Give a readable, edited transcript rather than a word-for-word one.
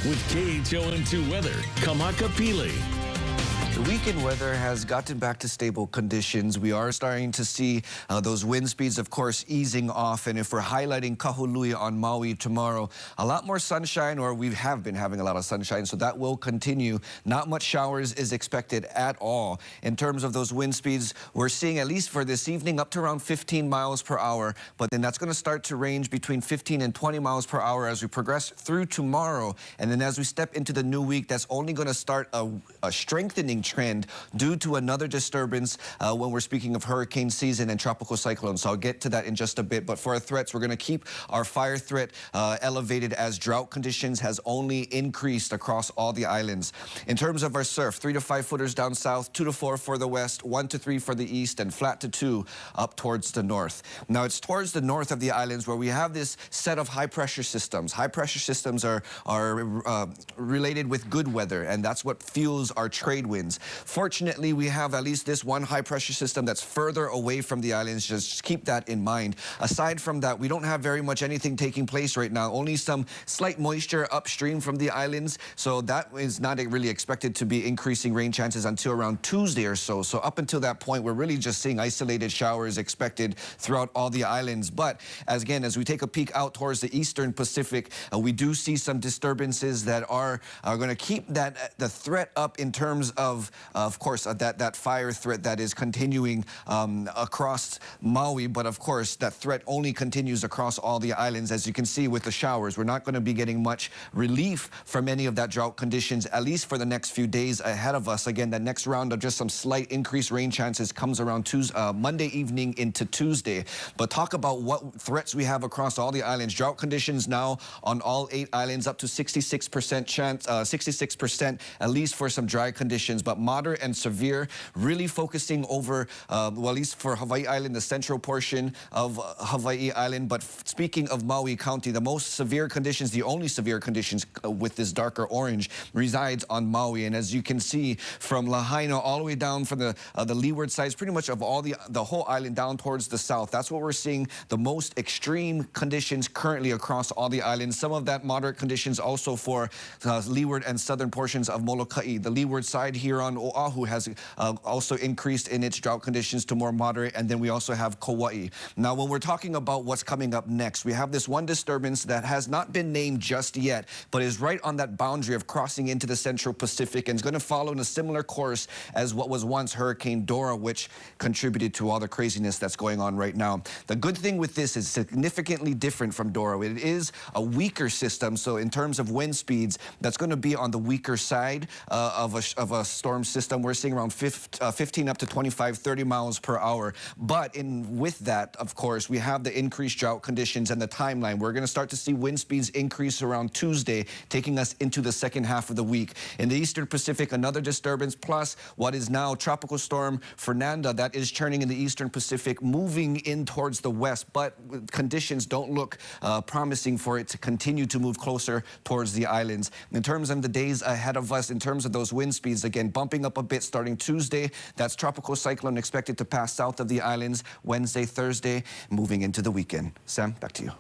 with KHON2 Weather, Kamaka Pili. The weekend weather has gotten back to stable conditions. We are starting to see those wind speeds, of course, easing off. And if we're highlighting Kahului on Maui tomorrow, a lot more sunshine, or we have been having a lot of sunshine, so that will continue. Not much showers is expected at all. In terms of those wind speeds, we're seeing, at least for this evening, up to around 15 miles per hour. But then that's going to start to range between 15 and 20 miles per hour as we progress through tomorrow. And then as we step into the new week, that's only going to start a strengthening trend due to another disturbance when we're speaking of hurricane season and tropical cyclones. So I'll get to that in just a bit. But for our threats, we're going to keep our fire threat elevated as drought conditions has only increased across all the islands. In terms of our surf, 3 to 5 footers down south, 2 to 4 for the west, 1 to 3 for the east, and flat to 2 up towards the north. Now it's towards the north of the islands where we have this set of high pressure systems. High pressure systems are related with good weather, and that's what fuels our trade winds. Fortunately, we have at least this one high pressure system that's further away from the islands. Just keep that in mind. Aside from that, we don't have very much anything taking place right now. Only some slight moisture upstream from the islands. So that is not really expected to be increasing rain chances until around Tuesday or so. So up until that point, we're really just seeing isolated showers expected throughout all the islands. But as we take a peek out towards the eastern Pacific, we do see some disturbances that are going to keep the threat up in terms of course, that fire threat that is continuing across Maui. But of course, that threat only continues across all the islands. As you can see with the showers, we're not going to be getting much relief from any of that drought conditions, at least for the next few days ahead of us. Again, the next round of just some slight increased rain chances comes around Monday evening into Tuesday. But talk about what threats we have across all the islands. Drought conditions now on all 8 islands, up to 66% chance, 66% at least for some dry conditions, but moderate and severe, really focusing over, well, at least for Hawaii Island, the central portion of Hawaii Island. But speaking of Maui County, the most severe conditions, the only severe conditions with this darker orange resides on Maui. And as you can see from Lahaina all the way down from the leeward sides, pretty much of all the whole island down towards the south, that's what we're seeing the most extreme conditions currently across all the islands. Some of that moderate conditions also for leeward and southern portions of Molokai. The leeward side here on Oahu has also increased in its drought conditions to more moderate, and then we also have Kauai. Now, when we're talking about what's coming up next, we have this one disturbance that has not been named just yet, but is right on that boundary of crossing into the central Pacific and is going to follow in a similar course as what was once Hurricane Dora, which contributed to all the craziness that's going on right now. The good thing with this is significantly different from Dora. It is a weaker system, so in terms of wind speeds, that's going to be on the weaker side of a storm system. We're seeing around 15 up to 25, 30 miles per hour. But with that, of course, we have the increased drought conditions and the timeline. We're going to start to see wind speeds increase around Tuesday, taking us into the second half of the week. In the eastern Pacific, another disturbance, plus what is now Tropical Storm Fernanda that is churning in the eastern Pacific, moving in towards the west. But conditions don't look promising for it to continue to move closer towards the islands. In terms of the days ahead of us, in terms of those wind speeds, again, bumping up a bit starting Tuesday. That's tropical cyclone expected to pass south of the islands Wednesday, Thursday, moving into the weekend. Sam, back to you.